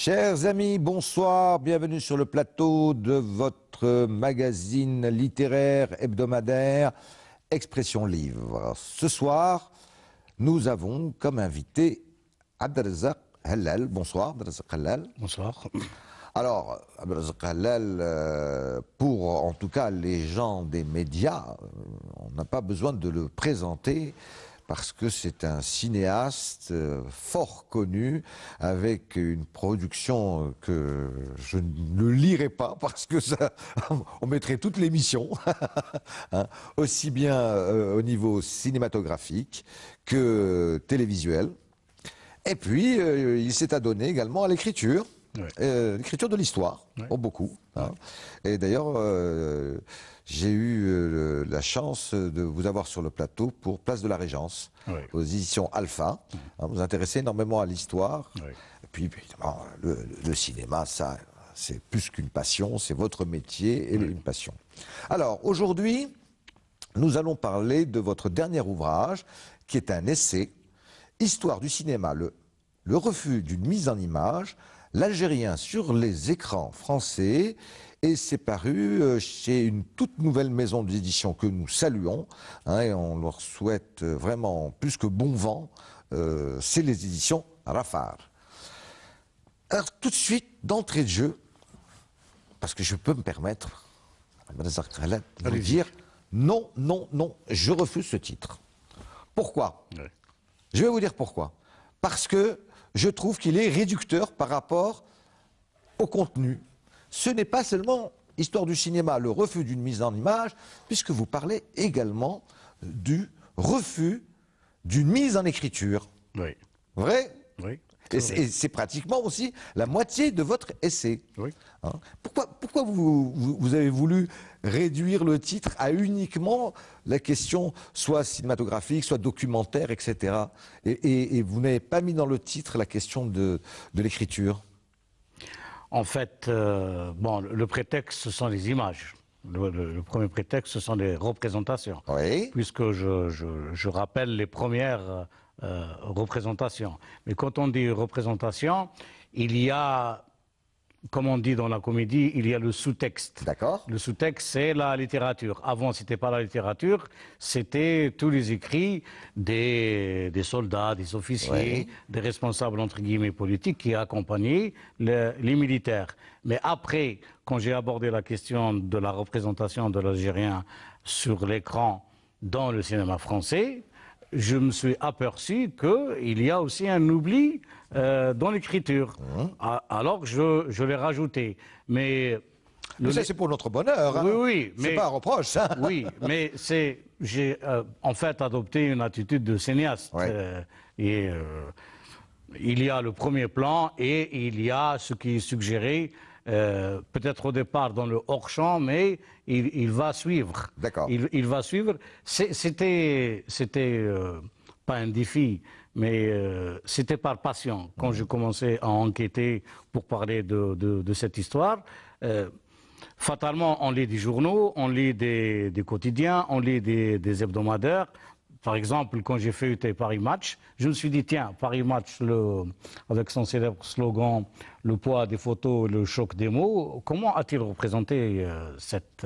Chers amis, bonsoir, bienvenue sur le plateau de votre magazine littéraire hebdomadaire Expression Livre. Ce soir, nous avons comme invité Abdelrazak Hallal. Bonsoir Abdelrazak Hallal. Bonsoir. Alors, Abdelrazak Hallal, pour en tout cas les gens des médias, on n'a pas besoin de le présenter, parce que c'est un cinéaste fort connu, avec une production que je ne lirai pas, parce que ça, on mettrait toute l'émission, hein, aussi bien au niveau cinématographique que télévisuel. Et puis, il s'est adonné également à l'écriture. L'écriture de l'histoire, pour beaucoup. Hein. Et d'ailleurs, j'ai eu la chance de vous avoir sur le plateau pour Place de la Régence, aux éditions Alpha. Hein, vous vous intéressez énormément à l'histoire. Et puis, évidemment, le cinéma, ça, c'est plus qu'une passion, c'est votre métier et une passion. Alors, aujourd'hui, nous allons parler de votre dernier ouvrage, qui est un essai, Histoire du cinéma, le refus d'une mise en image, l'Algérien sur les écrans français, et c'est paru chez une toute nouvelle maison d'édition que nous saluons, hein, et on leur souhaite vraiment plus que bon vent, c'est les éditions Rafar. Alors tout de suite, d'entrée de jeu, parce que je peux me permettre de vous dire non, non, non, je refuse ce titre. Pourquoi? Je vais vous dire pourquoi. Parce que je trouve qu'il est réducteur par rapport au contenu. Ce n'est pas seulement Histoire du cinéma, le refus d'une mise en image, puisque vous parlez également du refus d'une mise en écriture. Oui. Vrai? Oui. Et c'est pratiquement aussi la moitié de votre essai. Oui. Hein? Pourquoi vous avez voulu réduire le titre à uniquement la question soit cinématographique, soit documentaire, etc. Et vous n'avez pas mis dans le titre la question de l'écriture? En fait, bon, le prétexte, ce sont les images. Le premier prétexte, ce sont les représentations. Oui. Puisque je rappelle les premières représentations. Mais quand on dit représentation, il y a, comme on dit dans la comédie, il y a le sous-texte. D'accord. Le sous-texte, c'est la littérature. Avant, ce n'était pas la littérature, c'était tous les écrits des soldats, des officiers, des responsables, entre guillemets, politiques qui accompagnaient les militaires. Mais après, quand j'ai abordé la question de la représentation de l'Algérien sur l'écran dans le cinéma français, je me suis aperçu qu'il y a aussi un oubli dans l'écriture. Alors je l'ai rajouté. Mais ça, c'est pour notre bonheur. Hein. Oui, oui. C'est pas un reproche, ça. Oui, mais j'ai en fait adopté une attitude de cinéaste. Il y a le premier plan et il y a ce qui est suggéré, peut-être au départ dans le hors-champ, mais il va suivre. D'accord. Il va suivre. C'était pas un défi, mais c'était par passion. Quand j'ai commencé à enquêter pour parler de cette histoire, fatalement, on lit des journaux, on lit des quotidiens, on lit des hebdomadaires. Par exemple, quand j'ai feuilleté Paris Match, je me suis dit, tiens, Paris Match, avec son célèbre slogan « Le poids des photos, le choc des mots », comment a-t-il représenté cette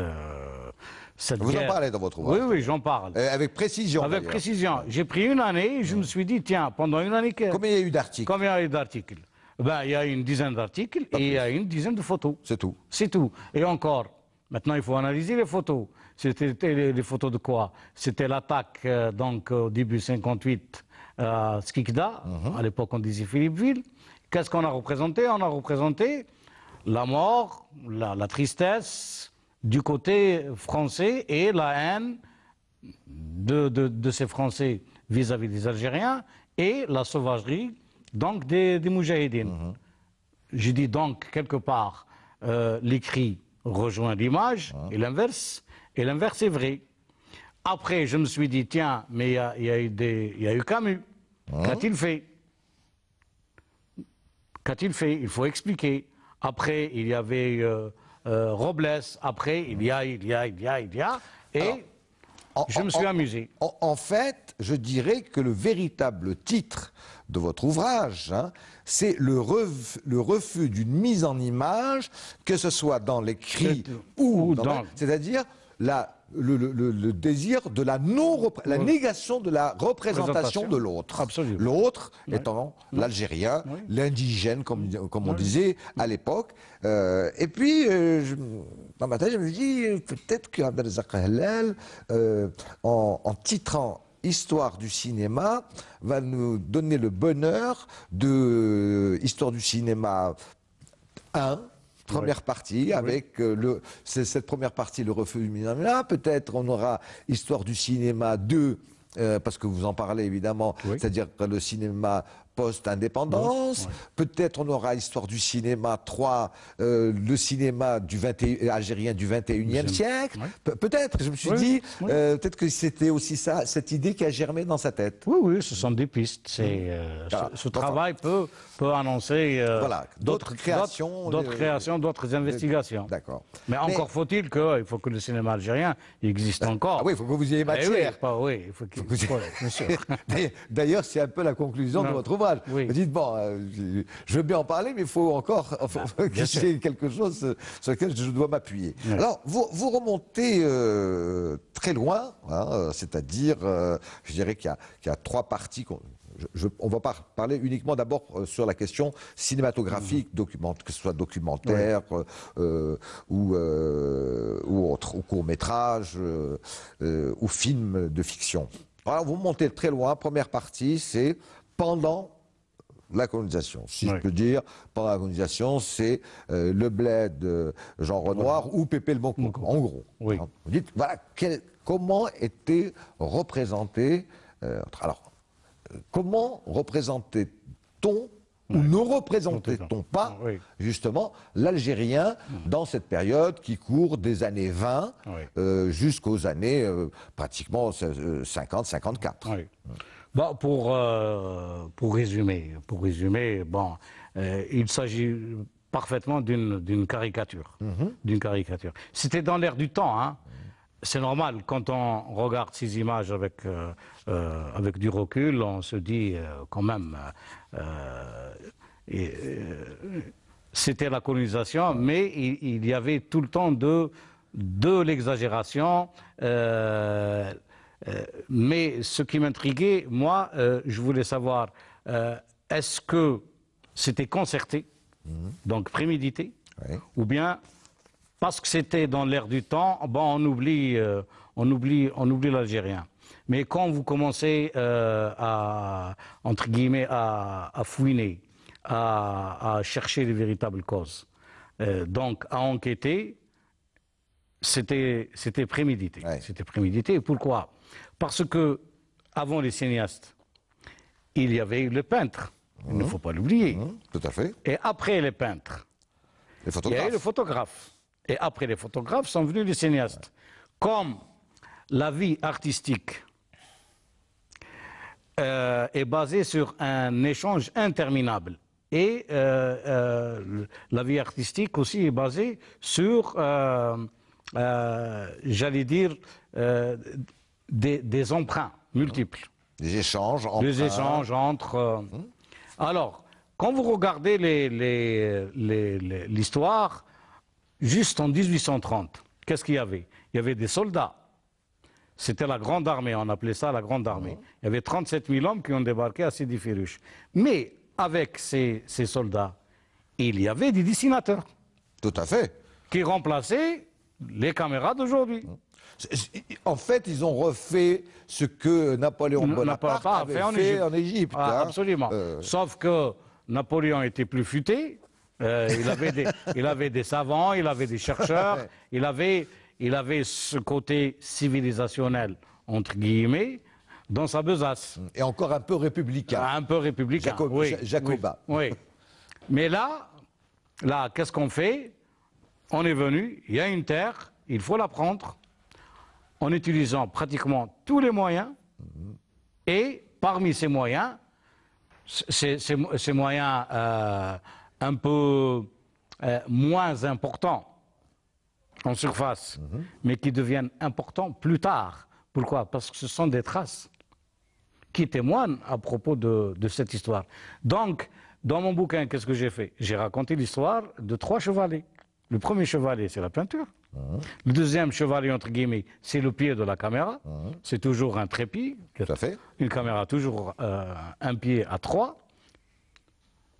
Vous guerre? en parlez dans votre ouvrage? Oui, oui, j'en parle. Avec précision. Avec précision. J'ai pris une année et je me suis dit, tiens, pendant une année... Combien il y a eu d'articles? Combien il y a eu d'articles? Ben, il y a une dizaine d'articles et il y a une dizaine de photos. C'est tout. C'est tout. Et encore, maintenant, il faut analyser les photos. C'était les photos de quoi? C'était l'attaque, donc, au début 58 à Skikda. À l'époque, on disait Philippeville. Qu'est-ce qu'on a représenté? On a représenté la mort, la tristesse du côté français et la haine de ces Français vis-à-vis des Algériens et la sauvagerie donc des Moudjahidines. Je dis donc, quelque part, l'écrit rejoint l'image et l'inverse est vrai. Après, je me suis dit, tiens, mais il y a eu Camus. Qu'a-t-il fait? Qu'a-t-il fait? Il faut expliquer. Après, il y avait Robles. Après, il y a. Et je me suis amusé. En fait, je dirais que le véritable titre de votre ouvrage, hein, c'est le refus d'une mise en image, que ce soit dans l'écrit ou dans... C'est-à-dire le désir de la négation de la représentation de l'autre. L'autre étant l'Algérien, l'indigène, comme on disait à l'époque. Et puis, dans ma tête, je me dis, peut-être qu'Abdelrazak Hellal, en titrant Histoire du cinéma, va nous donner le bonheur de Histoire du cinéma 1, première partie, avec cette première partie, le refus du cinéma. Peut-être on aura Histoire du cinéma 2, parce que vous en parlez évidemment, c'est-à-dire le cinéma post-indépendance. Peut-être on aura Histoire du cinéma 3, le cinéma algérien du 21e siècle. Peut-être, je me suis dit, peut-être que c'était aussi ça, cette idée qui a germé dans sa tête. Oui, ce sont des pistes. Ce travail peut annoncer d'autres créations, d'autres investigations. D'accord. Mais encore faut-il il faut que le cinéma algérien existe encore. Ah oui, il faut que vous ayez matière. Il faut bien sûr. D'ailleurs, c'est un peu la conclusion de votre ouvrage. Vous dites, bon, je veux bien en parler, mais il faut encore que j'ai quelque chose sur lequel je dois m'appuyer. Alors, vous remontez très loin, hein, c'est-à-dire, je dirais qu'il y a 3 parties. On va pas parler uniquement d'abord sur la question cinématographique, que ce soit documentaire ou autre, ou court-métrage, ou film de fiction. Alors, vous montez très loin. Première partie, c'est pendant la colonisation. Si je peux dire, pendant la colonisation, c'est le bled de Jean Renoir ou Pépé le Moko, en gros. Vous dites, voilà, comment était représenté... alors, comment représentait-on ou ne représentait-on pas, justement, l'Algérien dans cette période qui court des années 20 jusqu'aux années pratiquement 50-54 Bon, pour résumer, bon, il s'agit parfaitement d'une caricature. C'était dans l'air du temps, hein. C'est normal, quand on regarde ces images avec du recul, on se dit quand même, c'était la colonisation, mais il y avait tout le temps de l'exagération. Mais ce qui m'intriguait, moi, je voulais savoir, est-ce que c'était concerté, donc prémédité, ou bien parce que c'était dans l'air du temps, bon, on oublie l'Algérien. Mais quand vous commencez entre guillemets, à fouiner, à chercher les véritables causes, donc à enquêter, c'était prémédité. C'était prémédité. Pourquoi? Parce que avant les cinéastes, il y avait les peintres. Il ne faut pas l'oublier. Tout à fait. Et après les peintres, il y a eu les photographes. Et après les photographes sont venus les cinéastes. Comme la vie artistique est basée sur un échange interminable, et la vie artistique aussi est basée sur, j'allais dire, des emprunts multiples. Des échanges entre... Alors, quand vous regardez l'histoire, juste en 1830, qu'est-ce qu'il y avait? Il y avait des soldats. C'était la Grande Armée, on appelait ça la Grande Armée. Il y avait 37 000 hommes qui ont débarqué à Sidi Firouche. Mais avec ces soldats, il y avait des dessinateurs. Tout à fait. Qui remplaçaient les caméras d'aujourd'hui. En fait, ils ont refait ce que Napoléon Bonaparte avait fait en Égypte. Absolument. Sauf que Napoléon était plus futé. Il avait des savants, il avait des chercheurs, il avait ce côté civilisationnel, entre guillemets, dans sa besace. Et encore un peu républicain. Un peu républicain, Jacobin. Oui. Mais là qu'est-ce qu'on fait? On est venu, il y a une terre, il faut la prendre, en utilisant pratiquement tous les moyens, et parmi ces moyens, ces moyens un peu moins importants en surface, mais qui deviennent importants plus tard. Pourquoi? Parce que ce sont des traces. qui témoignent à propos de cette histoire. Donc, dans mon bouquin, qu'est-ce que j'ai fait? J'ai raconté l'histoire de 3 chevalets. Le premier chevalet, c'est la peinture. Le deuxième chevalet, entre guillemets, c'est le pied de la caméra. C'est toujours un trépied. Tout à fait. Une caméra, toujours un pied à 3,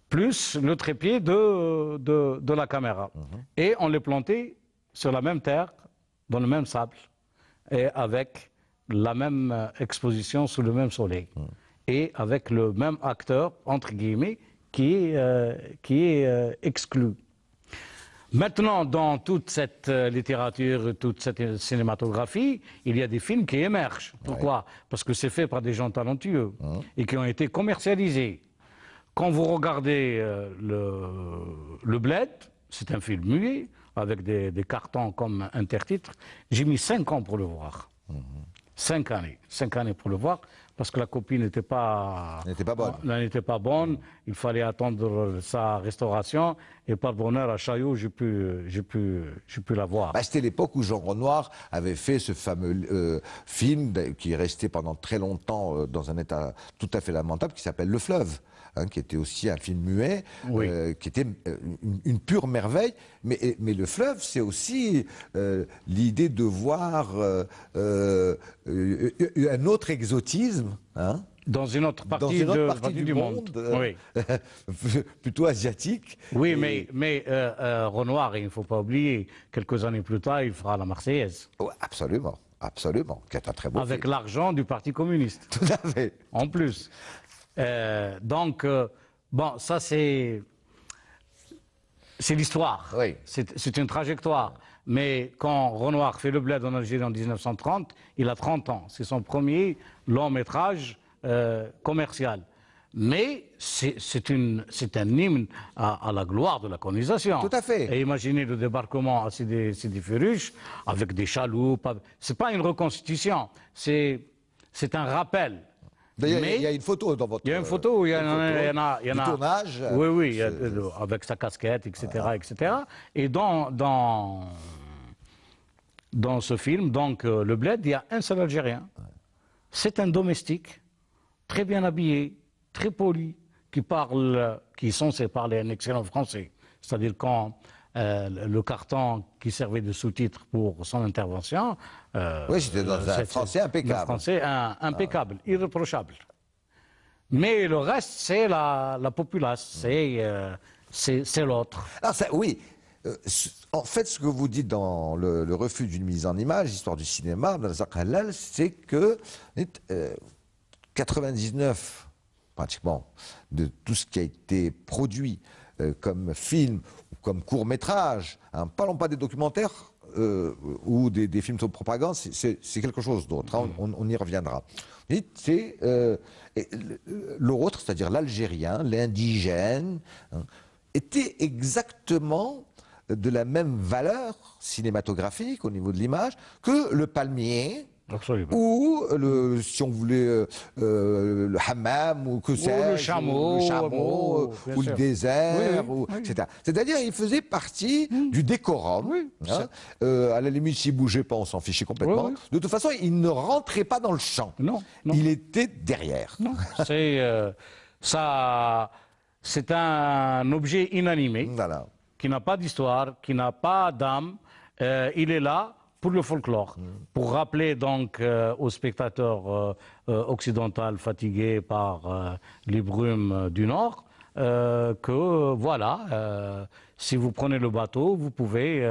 plus le trépied de la caméra. Et on les plantait sur la même terre, dans le même sable, et avec la même exposition sous le même soleil. Et avec le même acteur, entre guillemets, qui est exclu. Maintenant, dans toute cette littérature, toute cette cinématographie, il y a des films qui émergent. Pourquoi? Parce que c'est fait par des gens talentueux et qui ont été commercialisés. Quand vous regardez le Bled, c'est un film muet, avec des cartons comme intertitre. J'ai mis 5 ans pour le voir. 5 années. 5 années pour le voir, parce que la copie n'était pas bonne. Il fallait attendre sa restauration. Et par bonheur, à Chaillot, j'ai pu la voir. C'était l'époque où Jean Renoir avait fait ce fameux film qui est resté pendant très longtemps dans un état tout à fait lamentable, qui s'appelle Le Fleuve. Qui était aussi un film muet, qui était une pure merveille. Mais Le Fleuve, c'est aussi l'idée de voir un autre exotisme. Dans une autre partie, du monde. Plutôt asiatique. Oui, mais Renoir, il ne faut pas oublier, quelques années plus tard, il fera la Marseillaise. Absolument, absolument, qui est un très beau film. Avec l'argent du Parti communiste. Tout à fait. En plus. Donc, bon, ça c'est l'histoire, c'est une trajectoire. Mais quand Renoir fait Le Bled en Algérie en 1930, il a 30 ans. C'est son premier long métrage commercial. Mais c'est un hymne à la gloire de la colonisation. Tout à fait. Et imaginez le débarquement à Sidi Ferruch avec des chaloupes. C'est pas une reconstitution, c'est un rappel. D'ailleurs, il y a une photo dans votre... Il y a une photo où il y en a... Du tournage. Oui, avec sa casquette, etc. Voilà. etc. Et dans ce film, donc, Le Bled, il y a un seul Algérien. C'est un domestique, très bien habillé, très poli, qui est censé parler un excellent français. C'est-à-dire quand le carton qui servait de sous-titre pour son intervention... oui, c'était dans un français impeccable. Un français impeccable, irréprochable. Mais le reste, c'est la populace, c'est l'autre. Oui, en fait, ce que vous dites dans le refus d'une mise en image, histoire du cinéma, c'est que 99, pratiquement, de tout ce qui a été produit comme film ou comme court-métrage, parlons pas des documentaires ou des films de propagande, c'est quelque chose d'autre, on y reviendra. C'est l'autre, c'est-à-dire l'Algérien, l'indigène, était exactement de la même valeur cinématographique au niveau de l'image que le palmier. Absolument. Ou si on voulait le hammam ou que c'est le chameau ou le désert, etc. C'est-à-dire il faisait partie du décorum. À la limite, s'il bougeait pas, on s'en fichait complètement. De toute façon, il ne rentrait pas dans le champ. Non. Il était derrière. Non. C'est un objet inanimé qui n'a pas d'histoire, qui n'a pas d'âme. Il est là pour le folklore, pour rappeler donc aux spectateurs occidentaux fatigués par les brumes du Nord que voilà, si vous prenez le bateau, vous pouvez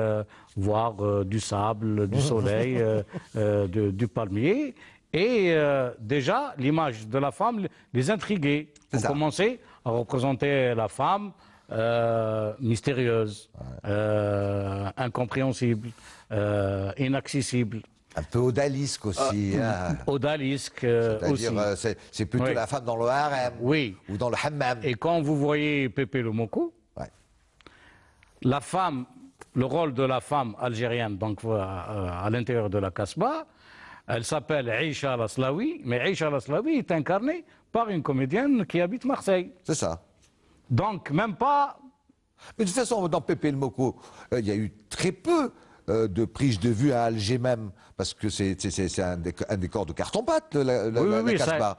voir du sable, du soleil, du palmier. Et déjà, l'image de la femme les intriguait. On commençait à représenter la femme mystérieuse, incompréhensible, inaccessible. Un peu odalisque aussi. Odalisque aussi. C'est-à-dire, c'est plutôt la femme dans le harem ou dans le hammam. Et quand vous voyez Pépé le Moko, la femme, le rôle de la femme algérienne donc, à l'intérieur de la Kasbah, elle s'appelle Aïcha Al-Aslaoui, mais Aïcha Al-Aslaoui est incarnée par une comédienne qui habite Marseille. C'est ça. Donc, même pas... Mais de toute façon, dans Pépé le Moko, il y a eu très peu de prise de vue à Alger même, parce que c'est un décor de carton-pâte, la Casbah.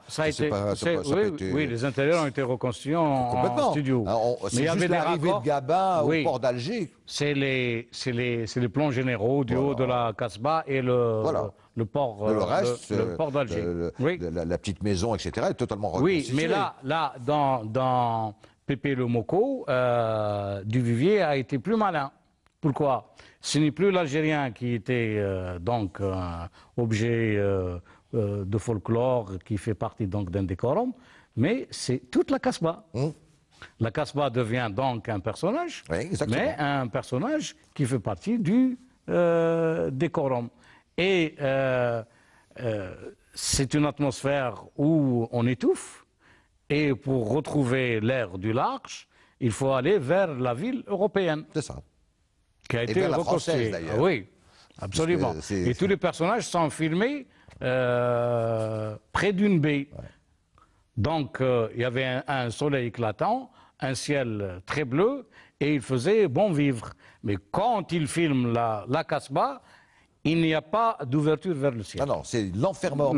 Oui, les intérieurs ont été reconstruits en studio. C'est juste l'arrivée de Gabin au port d'Alger. C'est les plans généraux du haut de la Casbah et le port d'Alger. La petite maison, etc., est totalement reconstituée. Oui, mais là dans Pépé le Moko, Duvivier a été plus malin. Pourquoi? Ce n'est plus l'Algérien qui était donc objet de folklore qui fait partie donc d'un décorum, mais c'est toute la Casbah. La Casbah devient donc un personnage, mais un personnage qui fait partie du décorum. Et c'est une atmosphère où on étouffe, et pour retrouver l'air du large, il faut aller vers la ville européenne. C'est ça. Qui a été reconstruite d'ailleurs. Oui, absolument. Et tous les personnages sont filmés près d'une baie. Ouais. Donc il y avait un soleil éclatant, un ciel très bleu, et il faisait bon vivre. Mais quand il filme la Casbah, il n'y a pas d'ouverture vers le ciel. Ah non, c'est l'enfermement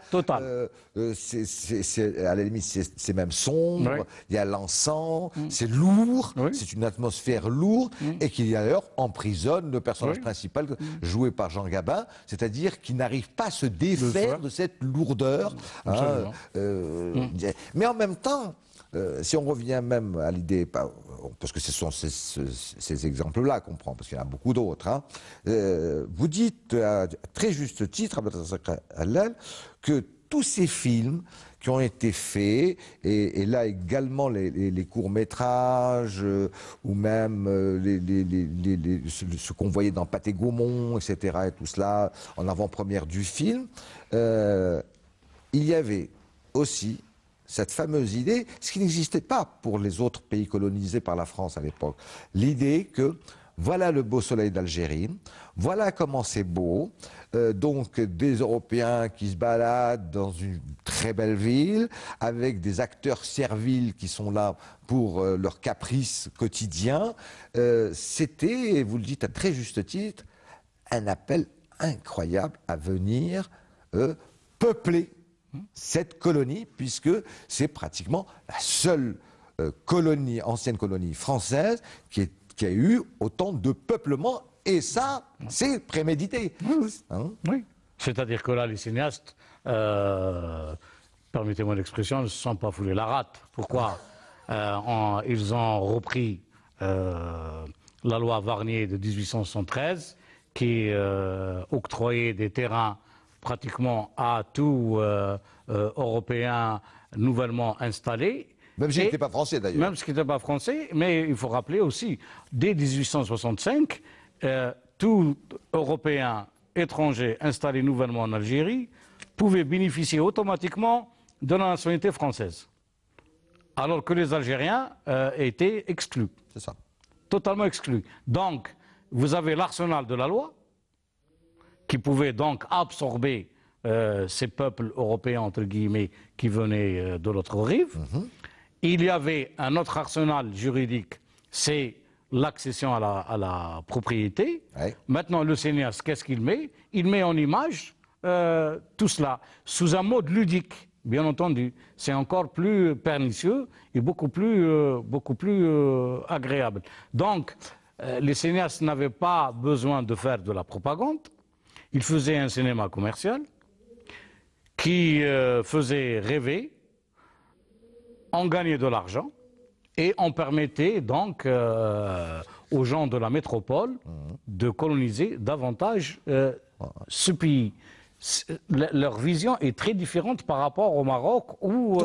total. À la limite, c'est même sombre, oui. Il y a l'encens, c'est lourd, oui. C'est une atmosphère lourde, et qui d'ailleurs emprisonne le personnage principal, joué par Jean Gabin, c'est-à-dire qu'il n'arrive pas à se défaire de cette lourdeur. Mais en même temps, si on revient même à l'idée, parce que ce sont ces exemples-là qu'on prend, parce qu'il y en a beaucoup d'autres, hein, vous dites à très juste titre, que tous ces films qui ont été faits, et là également les courts-métrages, ou même ce qu'on voyait dans Pathé Gaumont, etc., et tout cela, en avant-première du film, il y avait aussi cette fameuse idée, ce qui n'existait pas pour les autres pays colonisés par la France à l'époque, l'idée que voilà le beau soleil d'Algérie, voilà comment c'est beau, donc des Européens qui se baladent dans une très belle ville, avec des acteurs serviles qui sont là pour leurs caprices quotidiens. C'était, vous le dites à très juste titre, un appel incroyable à venir peupler cette colonie, puisque c'est pratiquement la seule ancienne colonie française qui a eu autant de peuplement, et ça, c'est prémédité. Hein? Oui, c'est-à-dire que là, les cinéastes, permettez-moi l'expression, ne se sont pas foulés la rate. Pourquoi? Ils ont repris la loi Varnier de 1873, qui octroyait des terrains pratiquement à tout Européen nouvellement installé. Même s'il n'était pas français d'ailleurs. Même s'il n'était pas français, mais il faut rappeler aussi, dès 1865, tout Européen étranger installé nouvellement en Algérie pouvait bénéficier automatiquement de la nationalité française, alors que les Algériens étaient exclus. C'est ça. Totalement exclus. Donc, vous avez l'arsenal de la loi, qui pouvait donc absorber ces peuples européens, entre guillemets, qui venaient de l'autre rive. Il y avait un autre arsenal juridique, c'est l'accession à la propriété. Ouais. Maintenant, le cinéaste, qu'est-ce qu'il met? Il met en image tout cela, sous un mode ludique, bien entendu. C'est encore plus pernicieux et beaucoup plus agréable. Donc, les cinéastes n'avaient pas besoin de faire de la propagande. Il faisait un cinéma commercial qui faisait rêver, on gagnait de l'argent et on permettait donc aux gens de la métropole de coloniser davantage ce pays. Leur vision est très différente par rapport au Maroc ou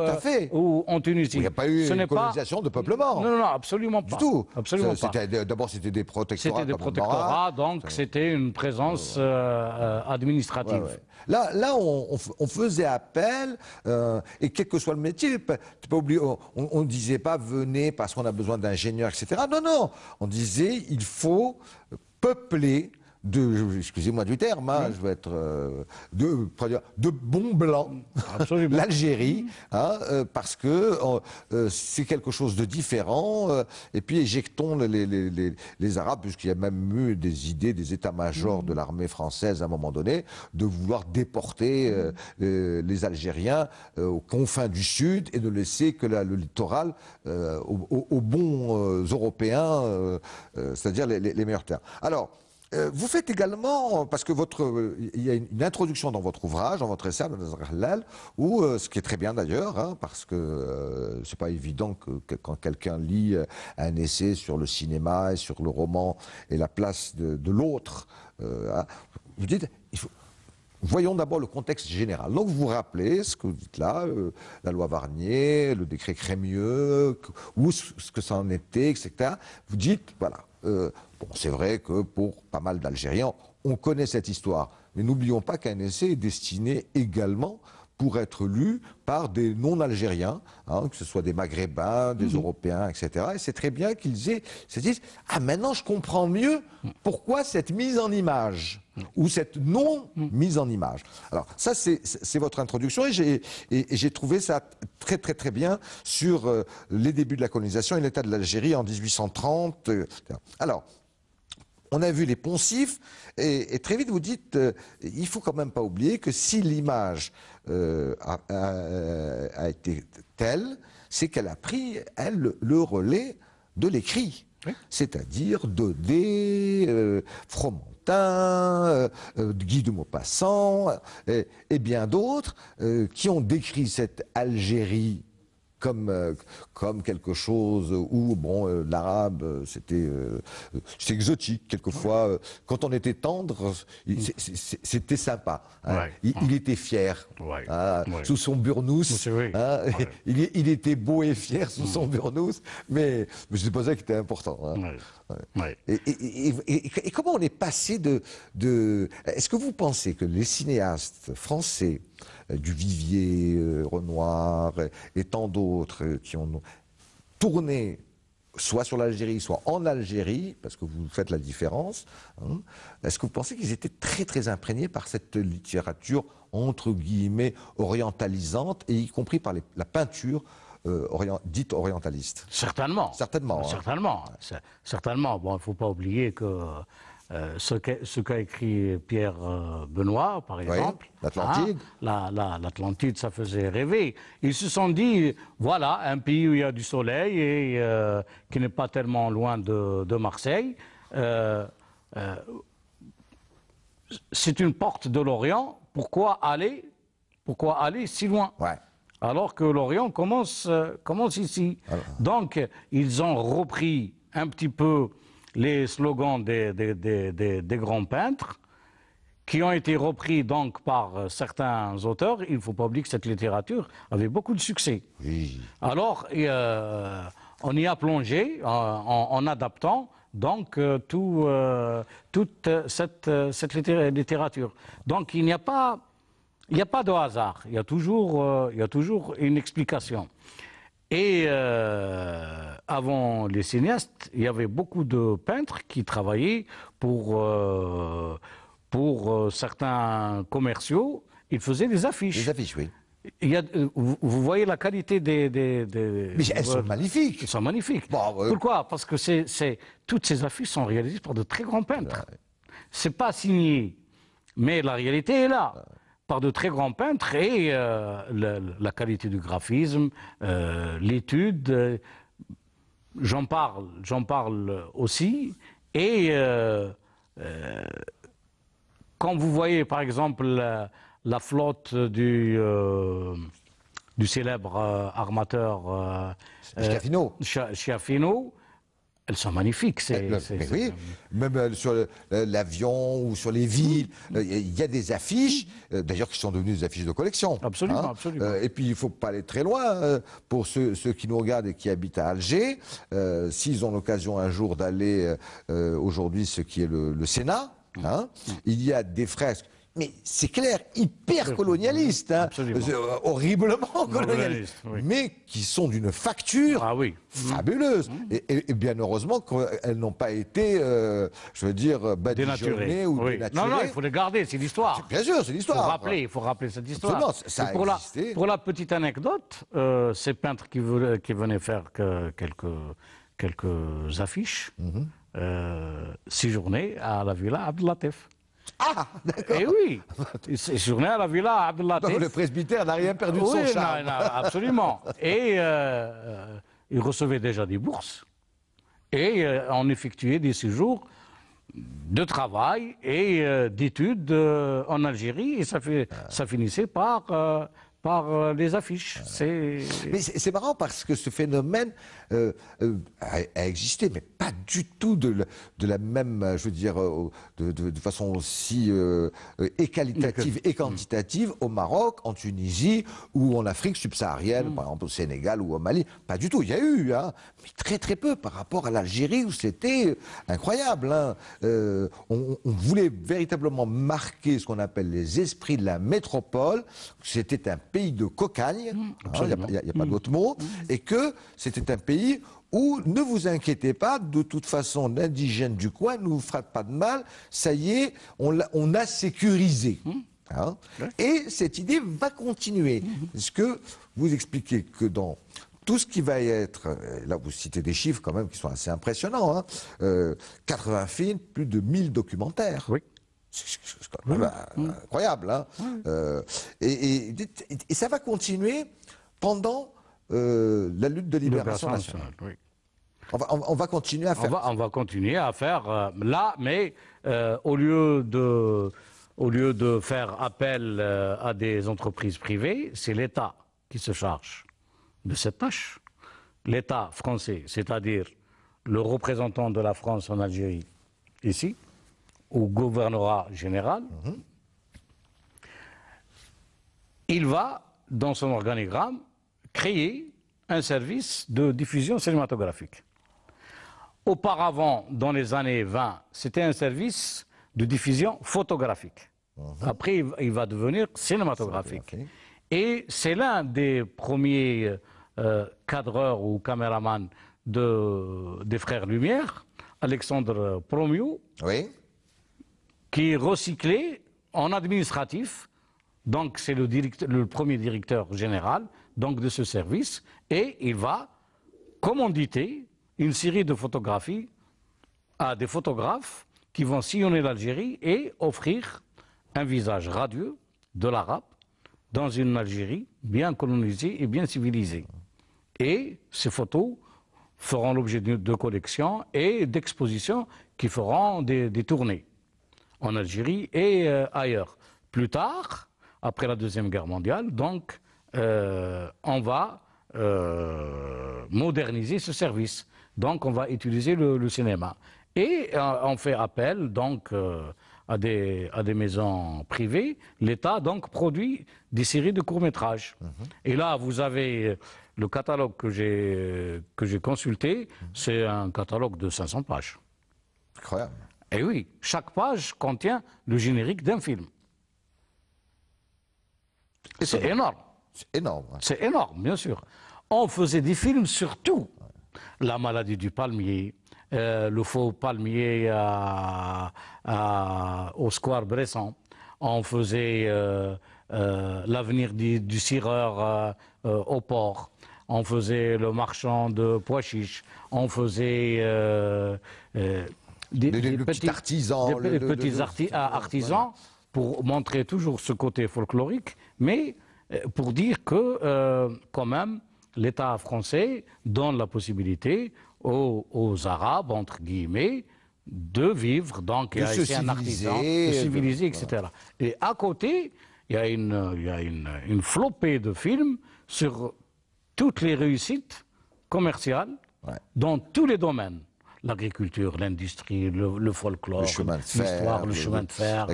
en Tunisie. Il n'y a pas eu une colonisation de peuplement. Non, non, absolument pas. Du tout. Absolument pas. D'abord, c'était des protectorats. C'était des protectorats, donc c'était une présence administrative. Ouais, ouais. Là, on faisait appel, et quel que soit le métier, pas oublier, on ne disait pas venez parce qu'on a besoin d'ingénieurs, etc. Non, non. On disait il faut peupler excusez-moi du terme, hein, je vais être de bon blanc, l'Algérie, hein, parce que c'est quelque chose de différent, et puis éjectons les Arabes, puisqu'il y a même eu des idées des états-majors de l'armée française à un moment donné, de vouloir déporter les Algériens aux confins du Sud et de laisser que le littoral aux bons Européens, c'est-à-dire les meilleures terres. Alors, vous faites également, parce que il y a une introduction dans votre ouvrage, dans votre essai, où, ce qui est très bien d'ailleurs, hein, parce que c'est pas évident que quand quelqu'un lit un essai sur le cinéma et sur le roman et la place de l'autre, hein, vous dites, voyons d'abord le contexte général. Donc vous vous rappelez ce que vous dites là, la loi Varnier, le décret Crémieux, où ce que ça en était, etc. Vous dites, voilà. Bon, c'est vrai que pour pas mal d'Algériens, on connaît cette histoire. Mais n'oublions pas qu'un essai est destiné également pour être lu par des non-algériens, hein, que ce soit des Maghrébins, des Européens, etc. Et c'est très bien qu'ils se disent « Ah, maintenant je comprends mieux pourquoi cette mise en image ou cette non-mise en image. » Alors ça, c'est votre introduction et j'ai trouvé ça très très très bien sur les débuts de la colonisation et l'état de l'Algérie en 1830. Alors, on a vu les poncifs et très vite vous dites, il faut quand même pas oublier que si l'image a été telle, c'est qu'elle a pris, elle, le relais de l'écrit, c'est-à-dire Daudet, Fromentin, Guy de Maupassant et bien d'autres qui ont décrit cette Algérie comme quelque chose où, bon, l'arabe, c'était exotique, quelquefois. Quand on était tendre, c'était sympa. Hein. Il était fier, sous son burnous. Hein. Il était beau et fier sous son burnous, mais c'est pas ça qui était important. Hein. Et comment on est passé de... Est-ce que vous pensez que les cinéastes français, Duvivier, Renoir et tant d'autres qui ont tourné soit sur l'Algérie, soit en Algérie, parce que vous faites la différence, hein, est-ce que vous pensez qu'ils étaient très très imprégnés par cette littérature entre guillemets orientalisante, et y compris par la peinture dite orientaliste? Certainement. Certainement. Hein. Certainement. Certainement. Bon, il ne faut pas oublier que ce qu'a écrit Pierre Benoît, par exemple, l'Atlantide. Hein, l'Atlantide, ça faisait rêver. Ils se sont dit, voilà, un pays où il y a du soleil et qui n'est pas tellement loin de Marseille. C'est une porte de l'Orient. Pourquoi aller si loin? Alors que l'Orient commence ici. Donc, ils ont repris un petit peu les slogans des grands peintres, qui ont été repris donc par certains auteurs. Il ne faut pas oublier que cette littérature avait beaucoup de succès. Alors, on y a plongé en adaptant donc toute cette littérature. Donc, il n'y a pas de hasard, il y a toujours une explication. Et avant les cinéastes, il y avait beaucoup de peintres qui travaillaient pour certains commerciaux. Ils faisaient des affiches. Des affiches, oui. Vous voyez la qualité des Mais elles sont magnifiques. Elles sont magnifiques. Bon, Pourquoi? Parce que toutes ces affiches sont réalisées par de très grands peintres. C'est pas signé, mais la réalité est là. Par de très grands peintres et la qualité du graphisme, l'étude, j'en parle aussi. Et quand vous voyez par exemple la flotte du célèbre armateur Schiaffino, elles sont magnifiques. Oui, même sur l'avion ou sur les villes, il y a des affiches, d'ailleurs qui sont devenues des affiches de collection. Absolument, hein. Absolument. Et puis il ne faut pas aller très loin. Pour ceux qui nous regardent et qui habitent à Alger, s'ils ont l'occasion un jour d'aller aujourd'hui, ce qui est le Sénat, hein, il y a des fresques mais c'est clair, hyper colonialistes, hein, horriblement colonialistes, oui. Mais qui sont d'une facture fabuleuse. Et bien heureusement qu'elles n'ont pas été, je veux dire, badigeonnées ou dénaturées. Non, il faut les garder, c'est l'histoire. Bien sûr, c'est l'histoire. Il faut rappeler cette histoire. Pour la petite anecdote, ces peintres qui venaient faire quelques affiches, séjournaient à la villa Abdellatif. Ah, d'accord. Et oui, il séjournait à la villa Abdellatif. Donc le presbytère n'a rien perdu de son charme. Non, absolument. Et il recevait déjà des bourses. Et on effectuait des séjours de travail et d'études en Algérie. Et ça finissait par les affiches. Mais c'est marrant parce que ce phénomène a existé, mais pas du tout de la même, je veux dire, de façon aussi et qualitative et quantitative au Maroc, en Tunisie ou en Afrique subsaharienne, par exemple au Sénégal ou au Mali. Pas du tout, il y a eu, hein, mais très très peu par rapport à l'Algérie où c'était incroyable. Hein. On voulait véritablement marquer ce qu'on appelle les esprits de la métropole. C'était un pays de cocagne, il n'y a pas d'autre mot, et que c'était un pays où, ne vous inquiétez pas, de toute façon, l'indigène du coin ne vous fera pas de mal, ça y est, on a sécurisé. Hein. Et cette idée va continuer. Est-ce que vous expliquez que dans tout ce qui va être, là vous citez des chiffres quand même qui sont assez impressionnants, hein, 80 films, plus de 1000 documentaires. Oui. C'est quand même incroyable. Hein. Et ça va continuer pendant la lutte de libération nationale. Oui. On va continuer à faire. On va continuer à faire là, mais au lieu de faire appel à des entreprises privées, c'est l'État qui se charge de cette tâche. L'État français, c'est-à-dire le représentant de la France en Algérie, ici, au gouvernorat général, il va, dans son organigramme, créer un service de diffusion cinématographique. Auparavant, dans les années 20, c'était un service de diffusion photographique. Après, il va devenir cinématographique. Et c'est l'un des premiers cadreurs ou caméramans des Frères Lumière, Alexandre Promiu, qui est recyclé en administratif. Donc c'est le premier directeur général donc, de ce service, et il va commanditer une série de photographies à des photographes qui vont sillonner l'Algérie et offrir un visage radieux de l'arabe dans une Algérie bien colonisée et bien civilisée. Et ces photos feront l'objet de collections et d'expositions qui feront des tournées en Algérie et ailleurs. Plus tard, après la Deuxième Guerre mondiale, donc, on va moderniser ce service. Donc, on va utiliser le cinéma. Et on fait appel, donc, à des maisons privées. L'État, donc, produit des séries de courts-métrages. Et là, vous avez le catalogue que j'ai consulté, c'est un catalogue de 500 pages. Incroyable. Et oui, chaque page contient le générique d'un film. C'est énorme. C'est énorme. C'est énorme, bien sûr. On faisait des films sur tout. La maladie du palmier, le faux palmier au square Bresson. On faisait l'avenir du cireur au port. On faisait le marchand de pois chiches. On faisait des petits artisans. Des petits artisans pour montrer toujours ce côté folklorique, mais pour dire que, quand même, l'État français donne la possibilité aux Arabes, entre guillemets, de vivre, donc il y a ici un artisan, de civiliser, etc. Voilà. Et à côté, il y a une flopée de films sur toutes les réussites commerciales dans tous les domaines. L'agriculture, l'industrie, le folklore, l'histoire, le chemin de fer,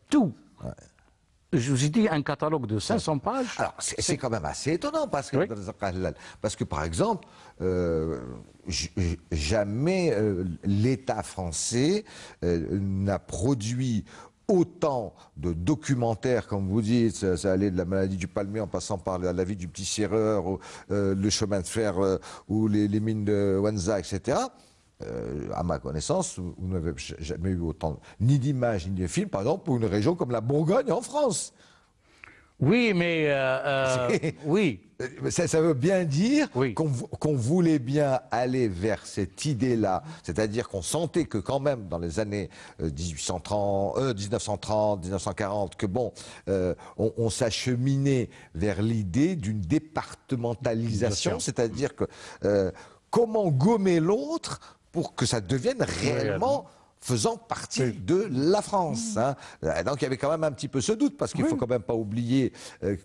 tout. Ouais. Je vous ai dit un catalogue de 500 pages. Alors, c'est quand même assez étonnant parce que par exemple, jamais l'État français n'a produit autant de documentaires, comme vous dites, ça allait de la maladie du palmier en passant par la vie du petit serreur, ou, le chemin de fer ou les mines de Wanza, etc. À ma connaissance, vous n'avez jamais eu autant ni d'images ni de films, par exemple, pour une région comme la Bourgogne en France. Oui, mais oui. Ça veut bien dire oui. qu'on voulait bien aller vers cette idée-là, c'est-à-dire qu'on sentait que quand même dans les années 1930, 1940, que bon, on s'acheminait vers l'idée d'une départementalisation, c'est-à-dire que comment gommer l'autre pour que ça devienne réellement faisant partie de la France. Hein. Donc il y avait quand même un petit peu ce doute, parce qu'il ne faut quand même pas oublier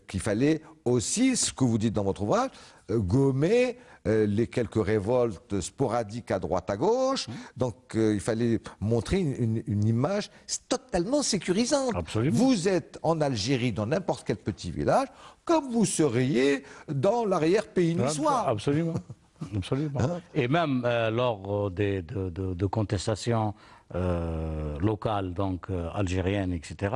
qu'il fallait aussi, ce que vous dites dans votre ouvrage, gommer les quelques révoltes sporadiques à droite à gauche. Donc il fallait montrer une image totalement sécurisante. Absolument. Vous êtes en Algérie, dans n'importe quel petit village, comme vous seriez dans l'arrière-pays niçois. Absolument. Absolument. Et même lors de contestations locales, donc algériennes, etc.,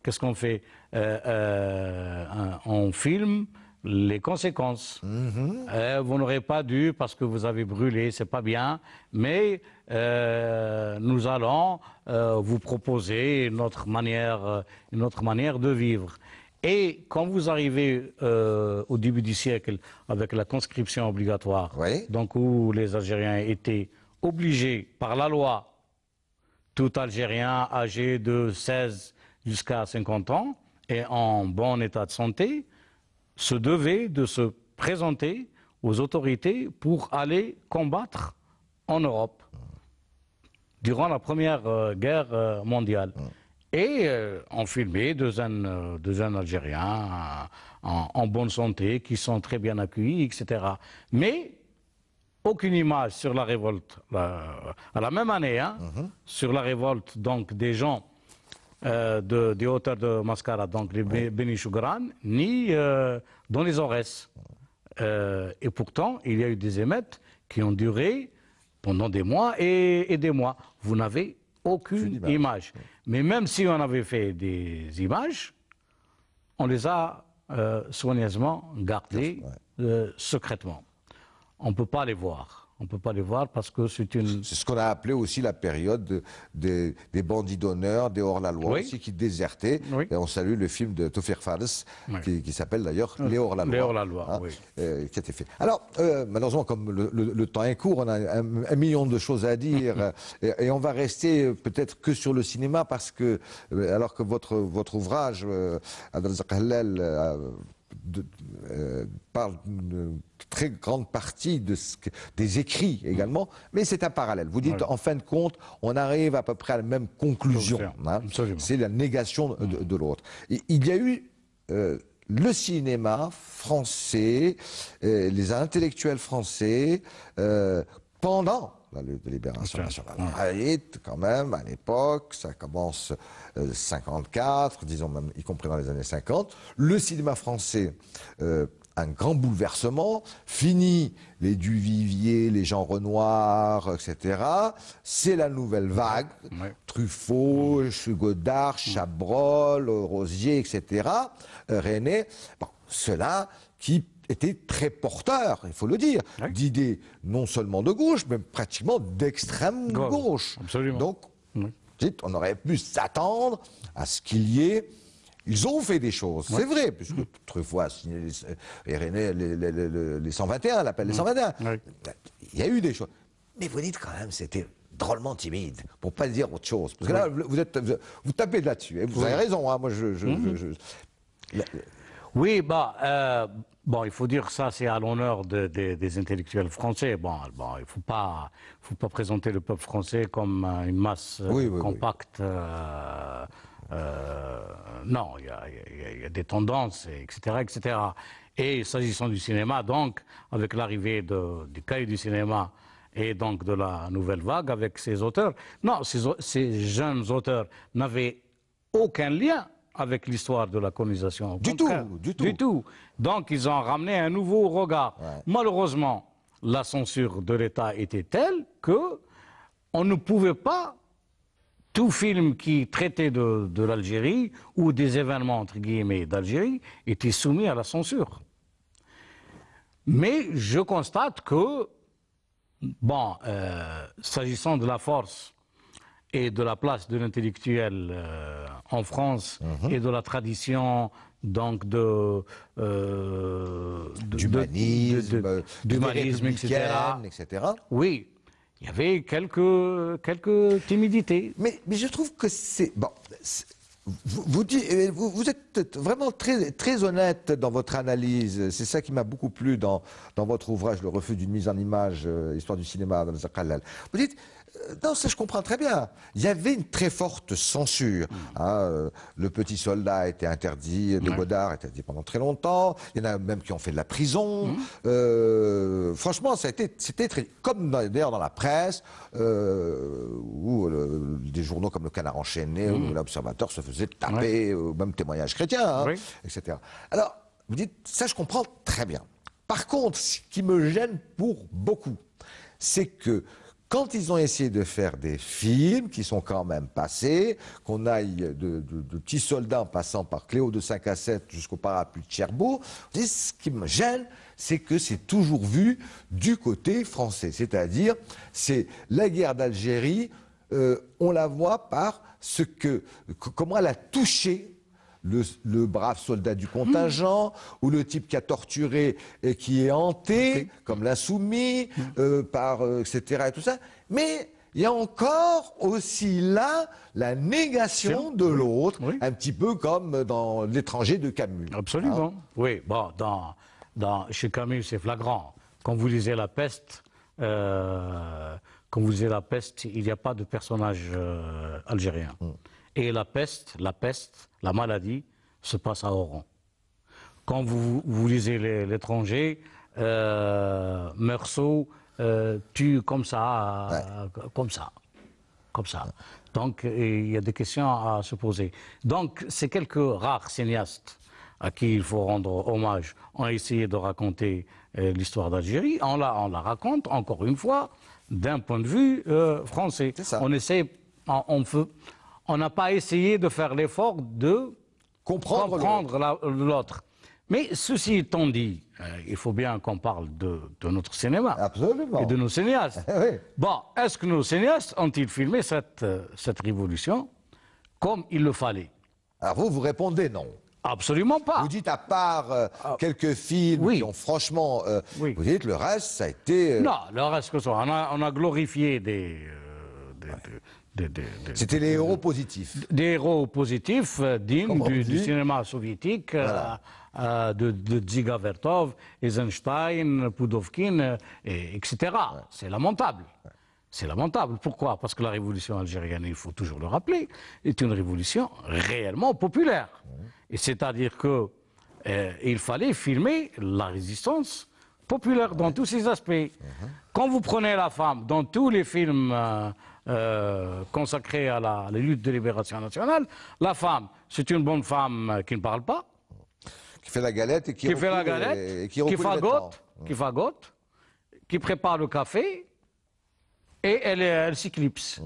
qu'est-ce qu'on fait? On filme les conséquences. Vous n'aurez pas dû parce que vous avez brûlé, c'est pas bien, mais nous allons vous proposer une autre manière de vivre. Et quand vous arrivez au début du siècle avec la conscription obligatoire, donc où les Algériens étaient obligés par la loi, tout Algérien âgé de 16 jusqu'à 50 ans et en bon état de santé, se devait de se présenter aux autorités pour aller combattre en Europe durant la Première Guerre mondiale. Et on filmait deux jeunes Algériens en bonne santé, qui sont très bien accueillis, etc. Mais aucune image sur la révolte, à la même année, hein, sur la révolte donc, des gens des hauteurs de Mascara, donc les Beni Chougran, ni dans les Aurès. Et pourtant, il y a eu des émeutes qui ont duré pendant des mois et des mois. Vous n'avez aucune image. Mais même si on avait fait des images, on les a soigneusement gardées secrètement. On ne peut pas les voir. On ne peut pas les voir parce que c'est une... C'est ce qu'on a appelé aussi la période des bandits d'honneur, des hors-la-loi aussi, qui désertaient. Et on salue le film de Tawfik Fares, qui s'appelle d'ailleurs Les hors-la-loi. Les hors-la-loi, hein, qui a été fait. Alors, malheureusement, comme le temps est court, on a un million de choses à dire. Et on va rester peut-être que sur le cinéma, parce que, alors que votre ouvrage, Abdelrazak Hallal, parle d'une très grande partie des écrits également, mais c'est un parallèle. Vous dites, en fin de compte, on arrive à peu près à la même conclusion. Hein, c'est la négation de l'autre. Il y a eu le cinéma français, les intellectuels français, pendant la libération nationale. Quand même, à l'époque, ça commence 54, disons même, y compris dans les années 50. Le cinéma français, un grand bouleversement, fini les Duvivier, les Jean Renoir, etc. C'est la nouvelle vague, Truffaut, Godard, Chabrol, Rosier, etc. René, bon, ceux-là qui était très porteur, il faut le dire, d'idées non seulement de gauche, mais pratiquement d'extrême gauche. Absolument. Donc, on aurait pu s'attendre à ce qu'il y ait... Ils ont fait des choses, c'est vrai, puisque Truffaut a signé les 121, l'appel des 121. Il y a eu des choses. Mais vous dites quand même, c'était drôlement timide, pour ne pas dire autre chose. Parce que là, vous tapez là-dessus, et vous avez raison, hein, moi Oui, bon, il faut dire que ça, c'est à l'honneur des intellectuels français. Bon, il ne faut pas présenter le peuple français comme une masse compacte. Non, il y a des tendances, etc., etc. Et s'agissant du cinéma, donc, avec l'arrivée du cahier du cinéma et donc de la nouvelle vague avec ces auteurs, non, ces jeunes auteurs n'avaient aucun lien avec l'histoire de la colonisation. Du tout. Donc, ils ont ramené un nouveau regard. Malheureusement, la censure de l'État était telle que on ne pouvait pas tout film qui traitait de l'Algérie ou des événements, entre guillemets, d'Algérie était soumis à la censure. Mais je constate que, bon, s'agissant de la force et de la place de l'intellectuel en France et de la tradition donc d'humanisme, etc. Oui, il y avait quelques timidités. Mais je trouve que c'est... Bon, vous êtes vraiment très honnête dans votre analyse. C'est ça qui m'a beaucoup plu dans votre ouvrage, Le refus d'une mise en image, Histoire du cinéma dans le Vous dites, non, ça je comprends très bien. Il y avait une très forte censure. Le Petit Soldat a été interdit, de Godard a été interdit pendant très longtemps. Il y en a même qui ont fait de la prison. Franchement, c'était très... Comme d'ailleurs dans la presse, où des journaux comme Le Canard enchaîné ou L'Observateur se faisaient taper, même Témoignages chrétiens, etc. Alors, vous dites, ça je comprends très bien. Par contre, ce qui me gêne pour beaucoup, c'est que quand ils ont essayé de faire des films qui sont quand même passés, qu'on aille de Petits Soldats en passant par Cléo de 5 à 7 jusqu'au Parapluie de Cherbourg, ce qui me gêne, c'est que c'est toujours vu du côté français. C'est-à-dire, c'est la guerre d'Algérie, on la voit par comment elle a touché le brave soldat du contingent, ou le type qui a torturé et qui est hanté, comme l'insoumis, etc. et tout ça. Mais il y a encore aussi là la négation de l'autre, un petit peu comme dans L'étranger de Camus. Absolument. Oui, bon, chez Camus, c'est flagrant. Quand vous lisez La Peste, il n'y a pas de personnage algérien. Et la peste, la maladie, se passe à Oran. Quand vous lisez L'étranger, Meursault tue comme ça. Donc, il y a des questions à se poser. Donc, ces quelques rares cinéastes à qui il faut rendre hommage ont essayé de raconter l'histoire d'Algérie. On la raconte, encore une fois, d'un point de vue français. On n'a pas essayé de faire l'effort de comprendre l'autre. Mais ceci étant dit, il faut bien qu'on parle de notre cinéma. Absolument. Et de nos cinéastes. Oui. Bon, est-ce que nos cinéastes ont-ils filmé cette révolution comme il le fallait? Alors vous répondez non. Absolument pas. Vous dites à part quelques films qui ont franchement... Vous dites le reste, ça a été... Non, le reste que ça. On a glorifié C'était les héros positifs. Des héros positifs, dignes du cinéma soviétique, de Dziga Vertov, Eisenstein, Pudovkin, etc. C'est lamentable. C'est lamentable. Pourquoi? Parce que la révolution algérienne, il faut toujours le rappeler, est une révolution réellement populaire. Et c'est-à-dire qu'il fallait filmer la résistance populaire dans tous ses aspects. Quand vous prenez la femme dans tous les films consacrés à la lutte de libération nationale, la femme, c'est une bonne femme qui ne parle pas, qui fait la galette et qui fagote, qui prépare le café et elle s'éclipse.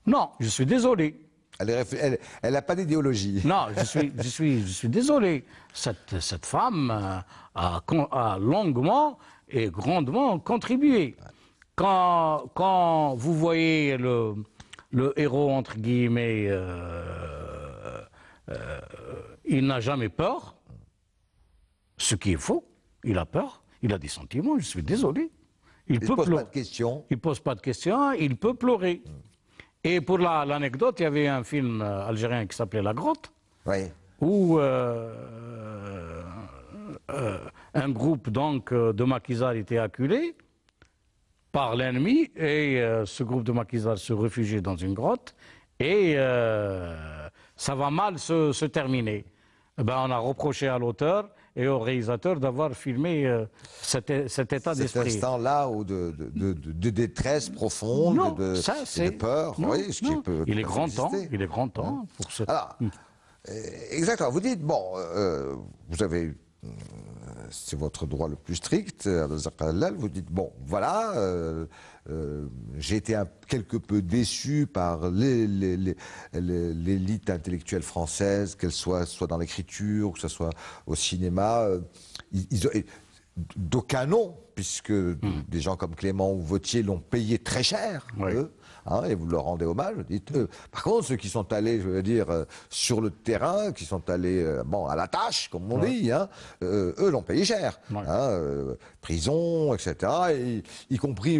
Non, je suis désolé. Elle n'a pas d'idéologie. Non, je suis désolé. Cette femme a longuement et grandement contribué. Quand vous voyez le héros, entre guillemets, il n'a jamais peur, ce qui est faux, il a peur, il a des sentiments, je suis désolé. Il ne pose pas de questions. Il ne pose pas de questions, il peut pleurer. Et pour l'anecdote, il y avait un film algérien qui s'appelait La Grotte, où un groupe donc, de maquisards était acculé par l'ennemi, et ce groupe de maquisards se réfugiait dans une grotte, et ça va mal se terminer. On a reproché à l'auteur et au réalisateur d'avoir filmé cet état d'esprit. Cet instant-là de détresse profonde, de peur. Non, oui, ce qui peut il est grand temps pour ce... Alors, exactement. Vous dites, bon, vous avez... c'est votre droit le plus strict, vous dites, bon, voilà, j'ai été quelque peu déçu par l'élite intellectuelle française, qu'elle soit dans l'écriture, que ce soit au cinéma. D'aucuns non, puisque des gens comme Clément ou Vautier l'ont payé très cher, eux, hein, et vous leur rendez hommage. Dites, par contre, ceux qui sont allés, je veux dire, sur le terrain, qui sont allés à la tâche, comme on dit, hein, eux l'ont payé cher. Hein, prison, etc. Y compris...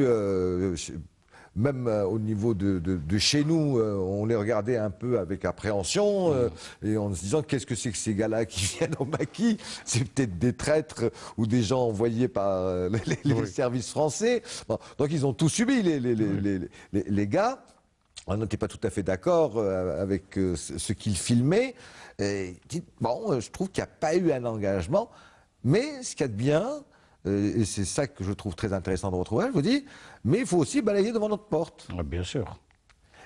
même au niveau de chez nous, on les regardait un peu avec appréhension et en se disant qu'est-ce que c'est que ces gars-là qui viennent au maquis? C'est peut-être des traîtres ou des gens envoyés par les services français. Bon, donc ils ont tout subi, les gars. On n'était pas tout à fait d'accord avec ce qu'ils filmaient. Bon, je trouve qu'il n'y a pas eu un engagement, mais ce qu'il y a de bien, et c'est ça que je trouve très intéressant de retrouver, je vous dis, mais il faut aussi balayer devant notre porte. Bien sûr.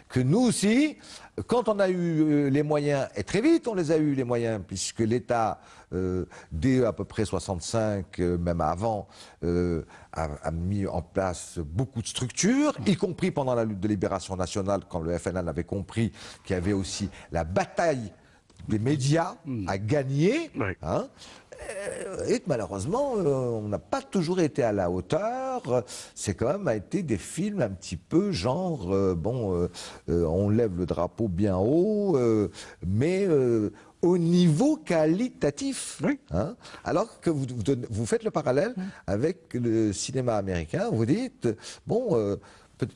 Que nous aussi, quand on a eu les moyens, et très vite on les a eu les moyens, puisque l'État, dès à peu près 65, même avant, a mis en place beaucoup de structures, y compris pendant la lutte de libération nationale, quand le FNL avait compris qu'il y avait aussi la bataille des médias à gagner, hein. Et malheureusement, on n'a pas toujours été à la hauteur. C'est quand même été des films un petit peu genre, on lève le drapeau bien haut, mais au niveau qualitatif. Hein, alors que vous faites le parallèle avec le cinéma américain, vous dites, bon... on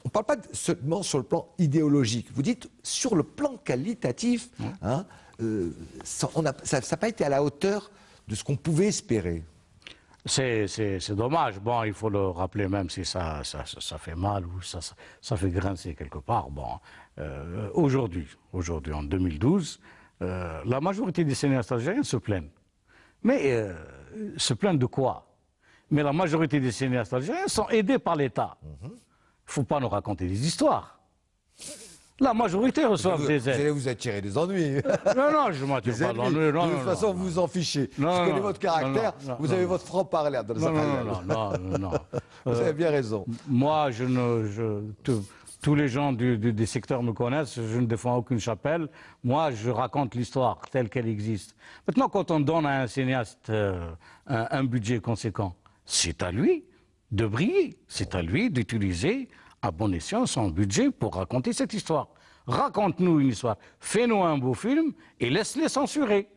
ne parle pas seulement sur le plan idéologique, vous dites sur le plan qualitatif, hein, ça n'a pas été à la hauteur de ce qu'on pouvait espérer. C'est dommage. Bon, il faut le rappeler, même si ça fait mal ou ça fait grincer quelque part. Bon, aujourd'hui, en 2012, la majorité des cinéastes algériens se plaignent. Mais se plaignent de quoi? Mais la majorité des cinéastes algériens sont aidés par l'État. Il ne faut pas nous raconter des histoires. La majorité reçoivent des aides. Vous allez vous attirer des ennuis. Non, je ne m'attire pas d'ennuis. De toute façon, vous vous en fichez. Je connais votre caractère. Vous avez votre franc-parler. Non. Vous avez bien raison. Moi, tous les gens des secteurs me connaissent. Je ne défends aucune chapelle. Moi, je raconte l'histoire telle qu'elle existe. Maintenant, quand on donne à un cinéaste un budget conséquent, c'est à lui de briller. C'est à lui d'utiliser à bon escient son budget pour raconter cette histoire. Raconte-nous une histoire, fais-nous un beau film et laisse-les censurer.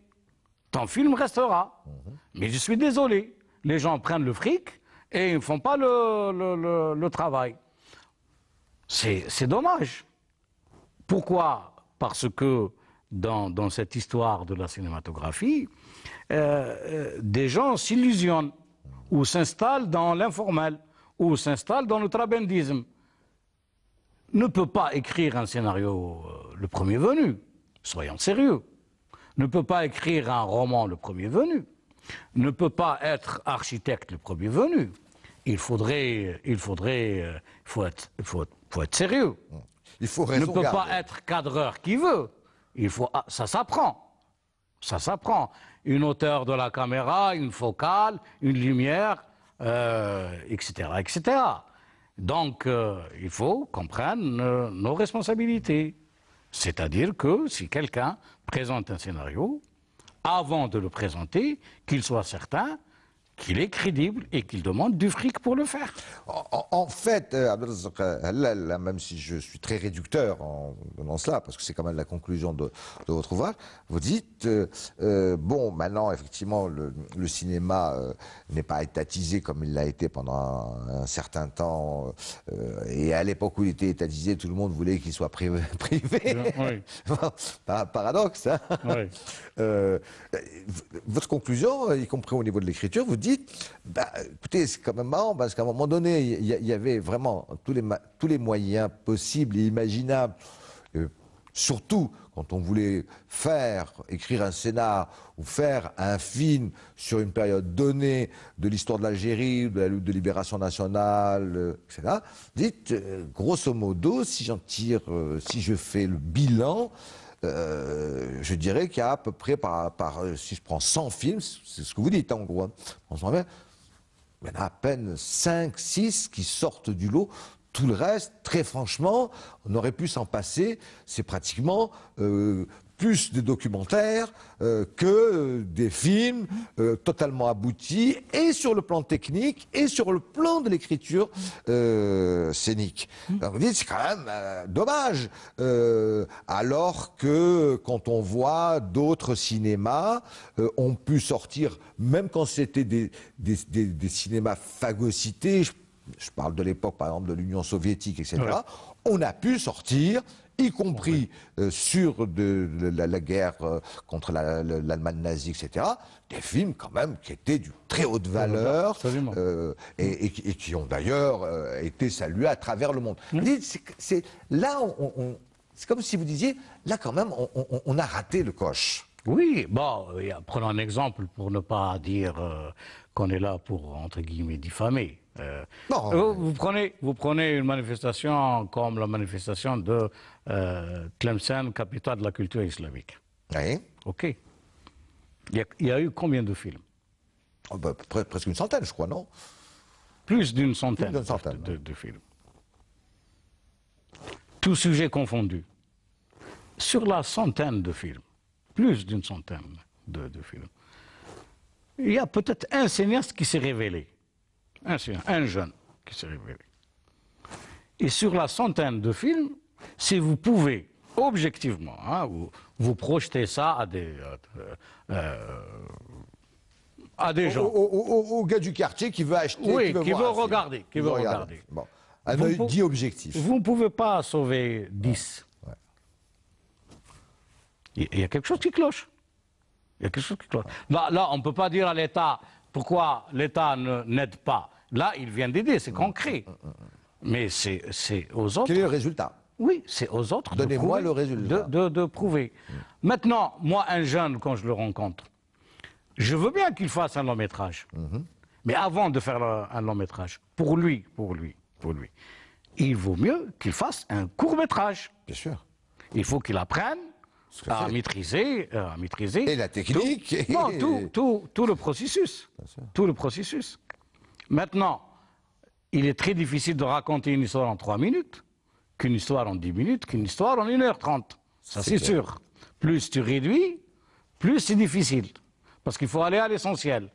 Ton film restera. Mais je suis désolé, les gens prennent le fric et ils ne font pas le travail. C'est dommage. Pourquoi? Parce que dans cette histoire de la cinématographie, des gens s'illusionnent ou s'installent dans l'informel ou s'installent dans le trabendisme. Ne peut pas écrire un scénario le premier venu, soyons sérieux. Ne peut pas écrire un roman le premier venu. Ne peut pas être architecte le premier venu. Il faut être sérieux. Il faut ne peut pas être cadreur qui veut. Ça s'apprend. Ça s'apprend. Une hauteur de la caméra, une focale, une lumière, etc., etc. Donc, il faut qu'on prenne nos responsabilités. C'est-à-dire que si quelqu'un présente un scénario, avant de le présenter, qu'il soit certain qu'il est crédible et qu'il demande du fric pour le faire. En fait, même si je suis très réducteur en donnant cela, parce que c'est quand même la conclusion de votre ouvrage, vous dites, bon, maintenant, effectivement, le cinéma n'est pas étatisé comme il l'a été pendant un certain temps, et à l'époque où il était étatisé, tout le monde voulait qu'il soit privé. Oui. Paradoxe, hein. Oui. Votre conclusion, y compris au niveau de l'écriture, vous dites, écoutez, c'est quand même marrant parce qu'à un moment donné, il y avait vraiment tous les moyens possibles et imaginables, surtout quand on voulait écrire un scénar ou faire un film sur une période donnée de l'histoire de l'Algérie, de la lutte de libération nationale, etc. Dites, grosso modo, si je fais le bilan, je dirais qu'il y a à peu près, si je prends 100 films, c'est ce que vous dites en gros, il y en a à peine 5, 6 qui sortent du lot. Tout le reste, très franchement, on aurait pu s'en passer. C'est pratiquement plus des documentaires que des films totalement aboutis, et sur le plan technique, et sur le plan de l'écriture scénique. Alors vous dites, c'est quand même dommage. Alors que quand on voit d'autres cinémas ont pu sortir, même quand c'était des cinémas phagocytés, je parle de l'époque, par exemple, de l'Union soviétique, etc. Ouais. On a pu sortir, y compris sur la guerre contre l'Allemagne nazie, etc., des films quand même qui étaient d'une très haute valeur et qui ont d'ailleurs été salués à travers le monde. Là, c'est comme si vous disiez, là quand même, on a raté le coche. Oui, bon, prenons un exemple pour ne pas dire qu'on est là pour, entre guillemets, diffamer. Vous prenez une manifestation comme la manifestation de Tlemcen, capitale de la culture islamique. Oui. OK. Il y a eu combien de films? Presque une centaine, je crois, non? Plus d'une centaine, de films. Tous sujets confondus. Sur la centaine de films, plus d'une centaine de films, il y a peut-être un cinéaste qui s'est révélé. Un jeune qui s'est révélé. Et sur la centaine de films, si vous pouvez, objectivement, hein, vous projetez ça à des gens. Au gars du quartier qui veut acheter, oui, qui veut regarder. Bon. Un œil dit objectif. Vous ne pouvez pas sauver 10. Ouais. Il y a quelque chose qui cloche. Il y a quelque chose qui cloche. Là, on ne peut pas dire à l'État pourquoi l'État n'aide pas. Là, il vient d'aider, c'est concret. Mais c'est aux autres. Quel est le résultat? Oui, c'est aux autres. Donnez-moi le résultat. De prouver. Maintenant, moi, un jeune, quand je le rencontre, je veux bien qu'il fasse un long métrage. Mais avant de faire un long métrage, pour lui, il vaut mieux qu'il fasse un court métrage. Bien sûr. Il faut qu'il apprenne à maîtriser. Et la technique. Tout le processus. Tout le processus. Maintenant, il est très difficile de raconter une histoire en 3 minutes, qu'une histoire en 10 minutes, qu'une histoire en 1h30. Ça, c'est sûr. Plus tu réduis, plus c'est difficile. Parce qu'il faut aller à l'essentiel.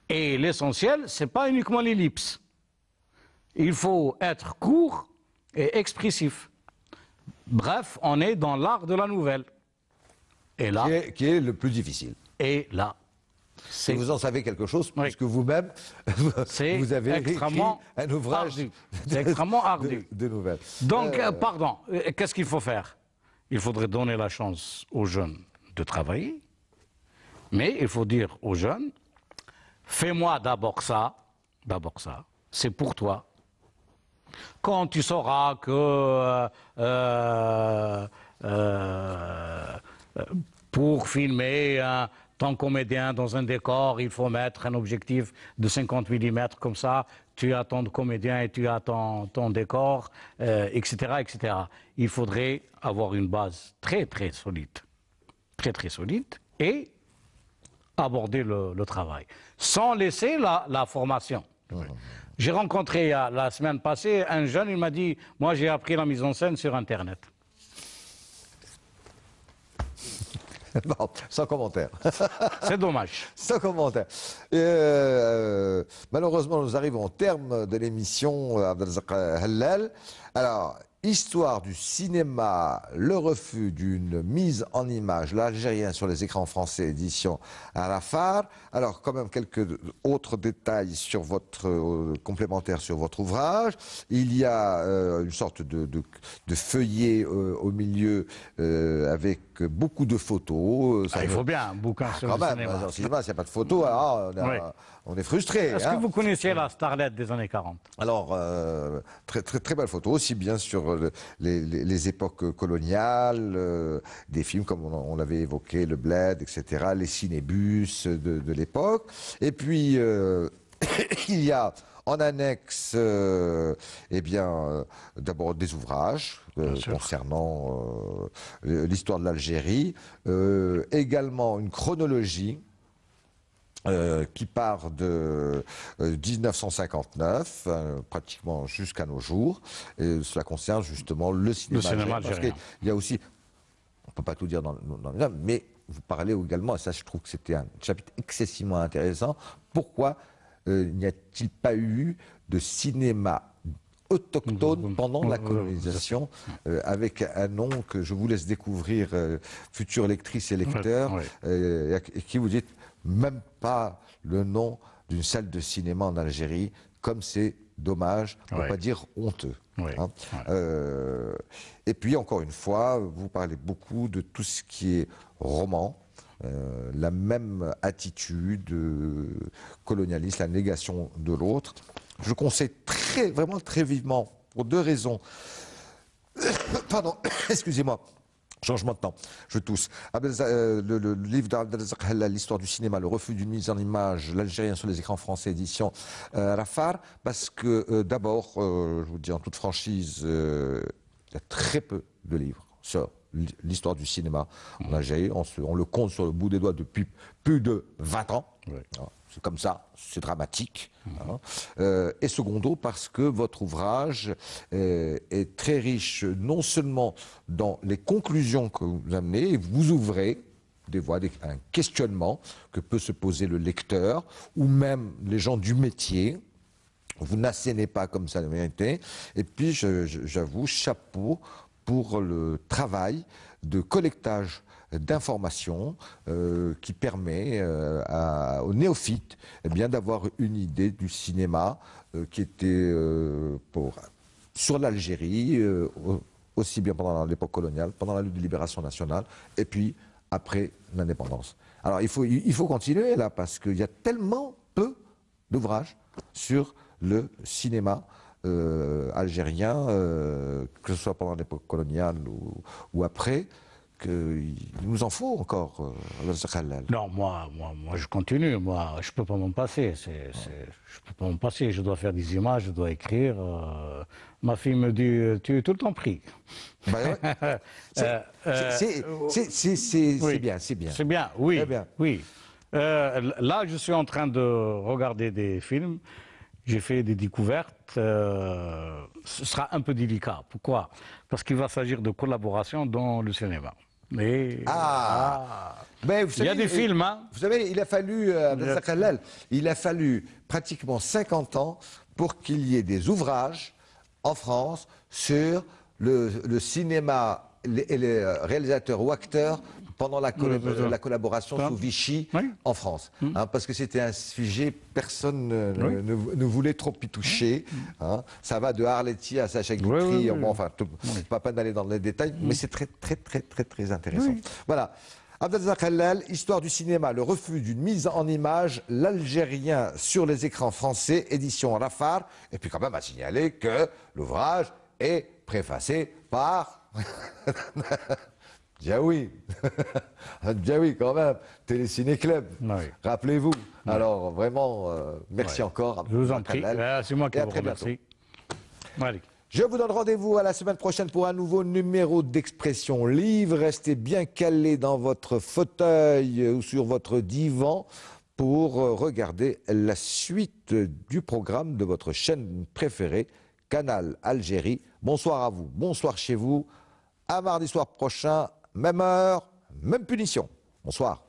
Et l'essentiel, ce n'est pas uniquement l'ellipse. Il faut être court et expressif. Bref, on est dans l'art de la nouvelle. Et là, qui est le plus difficile. Et là, et vous en savez quelque chose, puisque vous-même, vous avez écrit un ouvrage extrêmement ardu. De nouvelles. Donc, pardon, qu'est-ce qu'il faut faire? Il faudrait donner la chance aux jeunes de travailler, mais il faut dire aux jeunes, fais-moi d'abord ça, c'est pour toi. Quand tu sauras que pour filmer ton comédien dans un décor, il faut mettre un objectif de 50 mm comme ça, tu as ton comédien et tu as ton décor, etc., etc. Il faudrait avoir une base très très solide, et aborder le travail, sans laisser la formation. Oui. J'ai rencontré la semaine passée un jeune, il m'a dit, moi j'ai appris la mise en scène sur Internet. Bon, sans commentaire. C'est dommage. Sans commentaire. Malheureusement, nous arrivons au terme de l'émission Abdelrazak Hellal. Alors, histoire du cinéma, le refus d'une mise en image, l'Algérien sur les écrans français, édition Arafat. Alors, quand même, quelques autres détails sur votre complémentaire sur votre ouvrage. Il y a une sorte de feuillet au milieu avec beaucoup de photos. Il faut bien un bouquin sur le cinéma. Dans le cinéma, s'il n'y a pas de photos, alors on est frustré. Est-ce que vous connaissiez la starlette des années 40? Alors, très belle photo, aussi bien sur les époques coloniales, des films comme on l'avait évoqué, Le Bled, etc., les cinébus de l'époque. Et puis, il y a en annexe, d'abord des ouvrages concernant l'histoire de l'Algérie, également une chronologie qui part de 1959, pratiquement jusqu'à nos jours. Et cela concerne justement le cinéma algérien. Parce qu'il y a aussi, on ne peut pas tout dire dans les œuvres, mais vous parlez également, et ça je trouve que c'était un chapitre excessivement intéressant, pourquoi n'y a-t-il pas eu de cinéma autochtone pendant la colonisation, avec un nom que je vous laisse découvrir, futures lectrices et lecteurs, et qui vous dites même pas le nom d'une salle de cinéma en Algérie, comme c'est dommage, on ne va pas dire honteux. Hein. Et puis encore une fois, vous parlez beaucoup de tout ce qui est roman, la même attitude colonialiste, la négation de l'autre. Je conseille vraiment très vivement, pour deux raisons. Pardon, excusez-moi. Changement de temps, je tousse. Le livre d'Abdelrazak Hellal, l'histoire du cinéma, le refus d'une mise en image, l'Algérien sur les écrans français, édition Rafar, parce que d'abord, je vous dis en toute franchise, il y a très peu de livres sur l'histoire du cinéma en Algérie. On le compte sur le bout des doigts depuis plus de 20 ans. C'est comme ça, c'est dramatique. Et secondo, parce que votre ouvrage est très riche, non seulement dans les conclusions que vous amenez, et vous ouvrez des voies, un questionnement que peut se poser le lecteur, ou même les gens du métier. Vous n'assénez pas comme ça la vérité. Et puis, j'avoue, chapeau pour le travail de collectage d'informations qui permet aux néophytes d'avoir une idée du cinéma qui était sur l'Algérie, aussi bien pendant l'époque coloniale, pendant la lutte de libération nationale, et puis après l'indépendance. Alors il faut continuer là, parce qu'il y a tellement peu d'ouvrages sur le cinéma algérien, que ce soit pendant l'époque coloniale ou après, qu'il nous en faut encore. Non, moi, je continue. Moi, je peux pas m'en passer. Je peux pas m'en passer. Je dois faire des images, je dois écrire. Ma fille me dit, tu es tout le temps pris. C'est bien, c'est bien. C'est bien, oui. Oui. Là, je suis en train de regarder des films. J'ai fait des découvertes. Ce sera un peu délicat. Pourquoi? Parce qu'il va s'agir de collaboration dans le cinéma. Mais, mais vous savez, il y a des films. Hein. Vous savez, il a fallu pratiquement 50 ans pour qu'il y ait des ouvrages en France sur le cinéma et les réalisateurs ou acteurs pendant la collaboration sous Vichy en France. Hein, parce que c'était un sujet, personne ne voulait trop y toucher. Hein. Ça va de Arletty à Sacha Guitry. Bon, enfin, pas peine d'aller dans les détails, mais c'est très intéressant. Voilà. Abdelrazak Hellal, histoire du cinéma, le refus d'une mise en image, l'Algérien sur les écrans français, édition Rafar. Et puis quand même à signaler que l'ouvrage est préfacé par... Djaoui, Djaoui quand même, Téléciné Club, rappelez-vous. Alors vraiment, merci encore. Je vous en prie, c'est moi qui vous remercie. Je vous donne rendez-vous à la semaine prochaine pour un nouveau numéro d'Expression Livre. Restez bien calés dans votre fauteuil ou sur votre divan pour regarder la suite du programme de votre chaîne préférée, Canal Algérie. Bonsoir à vous, bonsoir chez vous. À mardi soir prochain, même heure, même punition. Bonsoir.